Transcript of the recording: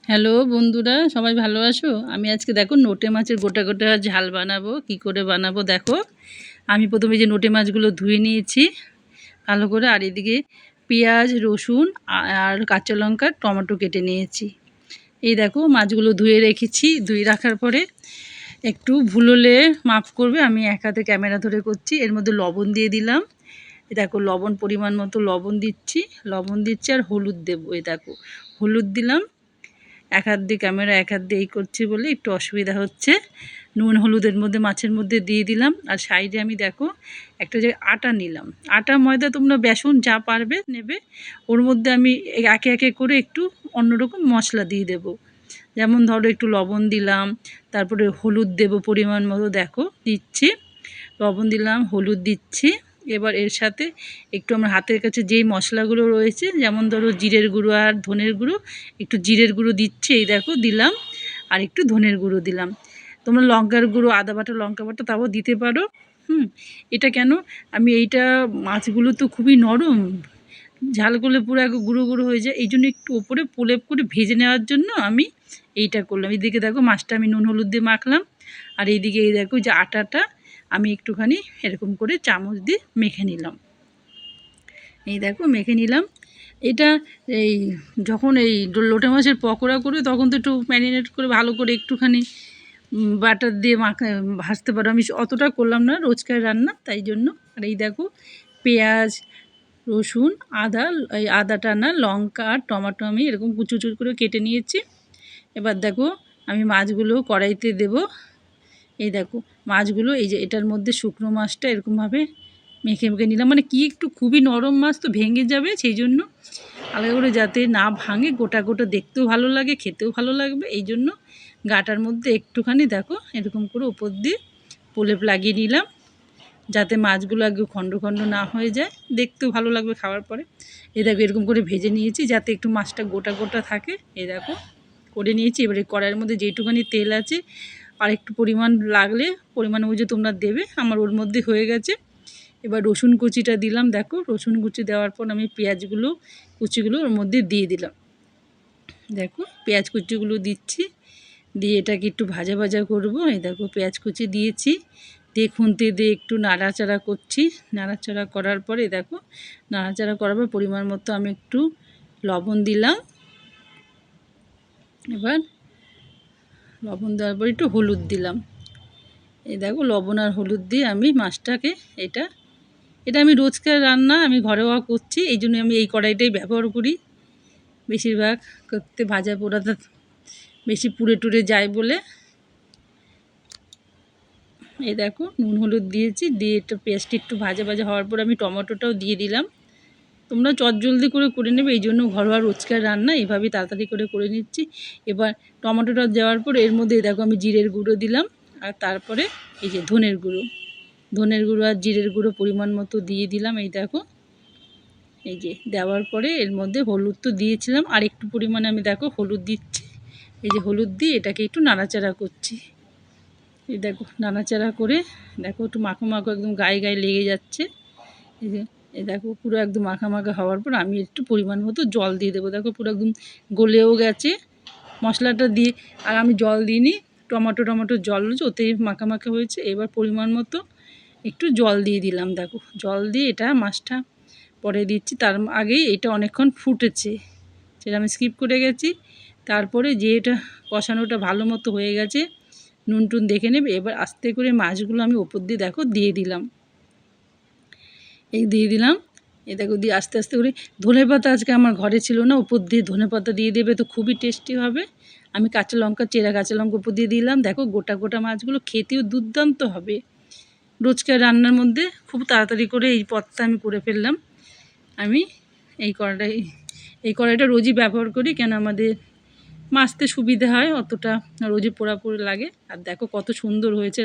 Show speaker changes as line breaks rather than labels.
Hello বন্ধুরা, সবাই ভালো আছো? আমি আজকে দেখো নোটে মাছের গোটা গোটা ঝাল বানাবো। কি করে বানাবো দেখো। আমি প্রথমে যে নোটে মাছগুলো ধুয়ে নিয়েছি ভালো করে, আর এদিকে পেঁয়াজ, রসুন আর কাঁচা লঙ্কা, টমেটো কেটে নিয়েছি। এই দেখো মাছগুলো ধুয়ে রেখেছি। ধুয়ে রাখার পরে একটু ভুল হলে মাফ করবে, আমি এক হাতে ক্যামেরা ধরে করছি। এর মধ্যে লবণ দিয়ে দিলাম। এই দেখো লবণ পরিমাণ মতো লবণ দিচ্ছি আর হলুদ দেবো। এই দেখো হলুদ দিলাম। এক হাত দিয়ে ক্যামেরা এক হাত দিয়ে এই করছি বলে একটু অসুবিধা হচ্ছে। নুন হলুদের মধ্যে মাছের মধ্যে দিয়ে দিলাম। আর সাইডে আমি দেখো একটা যে আটা নিলাম, আটা ময়দা তোমরা বেসন যা পারবে নেবে। ওর মধ্যে আমি একে একে করে একটু অন্যরকম মশলা দিয়ে দেব। যেমন ধরো একটু লবণ দিলাম, তারপরে হলুদ দেব পরিমাণ মতো, দেখো দিচ্ছি। লবণ দিলাম, হলুদ দিচ্ছি। এবার এর সাথে একটু আমার হাতের কাছে যেই মশলাগুলো রয়েছে, যেমন ধরো জিরের গুঁড়ো আর ধনের গুঁড়ো, একটু জিরের গুঁড়ো দিচ্ছি। এই দেখো দিলাম। আর একটু ধনের গুঁড়ো দিলাম। তোমরা লঙ্কার গুঁড়ো, আদা বাটা, লঙ্কা বাটা তাও দিতে পারো। এটা কেন, আমি এইটা মাছগুলো তো খুবই নরম, ঝাল করলে পুরো এক গুঁড়ো গুঁড়ো হয়ে যায়। এই জন্য একটু ওপরে প্রলেপ করে ভেজে নেওয়ার জন্য আমি এইটা করলাম। এইদিকে দেখো মাছটা আমি নুন হলুদ দিয়ে মাখলাম। আর এইদিকে এই দেখো যে আটাটা আমি একটুখানি এরকম করে চামচ দিয়ে মেখে নিলাম। এই দেখো মেখে নিলাম। এটা এই যখন এই লোটে মাছের পকোড়া করে তখন তো একটু ম্যারিনেট করে ভালো করে একটুখানি বাটার দিয়ে ভাজতে পারো। আমি অতটা করলাম না, রোজকার রান্না তাই জন্য। আর এই দেখো পেঁয়াজ, রসুন, এই আদাটা না, লঙ্কা আর টমেটো আমি এরকম কুচু কুচু করে কেটে নিয়েছি। এবার দেখো আমি মাছগুলো কড়াইতে দেব। এই দেখো মাছগুলো এই যে এটার মধ্যে শুকনো মাছটা এরকমভাবে মেখে মেখে নিলাম। মানে কি একটু খুবই নরম মাছ তো ভেঙে যাবে, সেই জন্য আলাদা করে যাতে না ভাঙে, গোটা গোটা দেখতেও ভালো লাগে, খেতেও ভালো লাগবে, এই জন্য গাটার মধ্যে একটুখানি দেখো এরকম করে ওপর দিয়ে প্রলেপ লাগিয়ে নিলাম, যাতে মাছগুলো আগে খণ্ড খণ্ড না হয়ে যায়, দেখতেও ভালো লাগবে খাওয়ার পরে। এই দেখো এরকম করে ভেজে নিয়েছি যাতে একটু মাছটা গোটা গোটা থাকে। এই দেখো করে নিয়েছি। এবারে কড়াইয়ের মধ্যে যেটুখানি তেল আছে আর একটু পরিমাণ লাগলে পরিমাণ বুঝে তোমরা দেবে। আমার ওর মধ্যে হয়ে গেছে। এবার রসুন কুচিটা দিলাম। দেখো রসুন কুচি দেওয়ার পর আমি পেঁয়াজগুলো কুচিগুলো ওর মধ্যে দিয়ে দিলাম। দেখো পেঁয়াজ কুচিগুলো দিচ্ছি, দিয়ে এটাকে একটু ভাজা ভাজা করব। এই দেখো পেঁয়াজ কুচি দিয়েছি, দিয়ে খুন্তি দিয়ে একটু নাড়াচাড়া করছি। নাড়াচাড়া করার পরে দেখো নাড়াচাড়া করার পর পরিমাণ মতো আমি একটু লবণ দিলাম। এবার লবণ দেওয়ার পর একটু হলুদ দিলাম। এই দেখো লবণ আর হলুদ দিয়ে আমি মাছটাকে এটা আমি রোজকার রান্না, আমি ঘরেও করছি, এই জন্য আমি এই কড়াইটাই ব্যবহার করি বেশিরভাগ করতে। ভাজা পোড়াটা বেশি পুড়ে টুড়ে যায় বলে। এই দেখো নুন হলুদ দিয়েছি, দিয়ে একটু পেঁয়াজটা একটু ভাজা ভাজা হওয়ার পর আমি টমেটোটাও দিয়ে দিলাম। তোমরা চটজলদি করে নেবে, এই জন্য ঘরোয়া রোজকার রান্না এইভাবেই তাড়াতাড়ি করে নিচ্ছি। এবার টমেটোটা দেওয়ার পর এর মধ্যে দেখো আমি জিরের গুঁড়ো দিলাম। আর তারপরে এই যে ধনের গুঁড়ো আর জিরের গুঁড়ো পরিমাণ মতো দিয়ে দিলাম। এই দেখো এই যে দেওয়ার পরে এর মধ্যে হলুদ তো দিয়েছিলাম, আর একটু পরিমাণে আমি দেখো হলুদ দিচ্ছি। এই যে হলুদ দিয়ে এটাকে একটু নাড়াচাড়া করছি। এই দেখো নাড়াচাড়া করে দেখো একটু মাখো মাখো একদম গায়ে গায়ে লেগে যাচ্ছে। এই যে এই দেখো পুরো একদম মাখা মাখা হওয়ার পর আমি একটু পরিমাণ মতো জল দিয়ে দেবো। দেখো পুরো একদম গলেও গেছে মশলাটা দিয়ে, আর আমি জল দিইনি, টমেটোর জল রয়েছে ওতেই মাখা মাখা হয়েছে। এবার পরিমাণ মতো একটু জল দিয়ে দিলাম। দেখো জল দিয়ে এটা মাছটা পরে দিচ্ছি, তার আগেই এটা অনেকক্ষণ ফুটেছে, সেটা আমি স্কিপ করে গেছি। তারপরে যে এটা কষানোটা ভালো মতো হয়ে গেছে, নুন টুন দেখে নেবে। এবার আস্তে করে মাছগুলো আমি ওপর দিয়ে দেখো দিয়ে দিলাম। এই দিয়ে দিলাম। এই দেখো দিয়ে আস্তে আস্তে করে ধনেপাতা আজকে আমার ঘরে ছিল না, ওপর দিয়ে ধনেপাতা দিয়ে দেবে তো খুবই টেস্টি হবে। আমি চেরা কাঁচা লঙ্কা উপর দিয়ে দিলাম। দেখো গোটা গোটা মাছগুলো খেতেও দুর্দান্ত হবে। রোজকার রান্নার মধ্যে খুব তাড়াতাড়ি করে এই পদটা আমি করে ফেললাম। আমি এই কড়াইটা রোজই ব্যবহার করি, কেন আমাদের মাছতে সুবিধা হয়, অতটা রোজই পোড়া লাগে। আর দেখো কত সুন্দর হয়েছে।